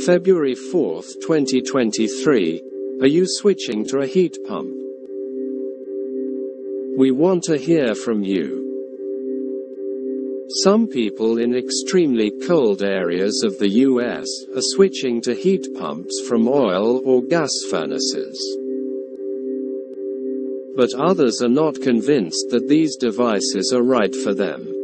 February 4, 2023. Are you switching to a heat pump? We want to hear from you. Some people in extremely cold areas of the US are switching to heat pumps from oil or gas furnaces. But others are not convinced that these devices are right for them.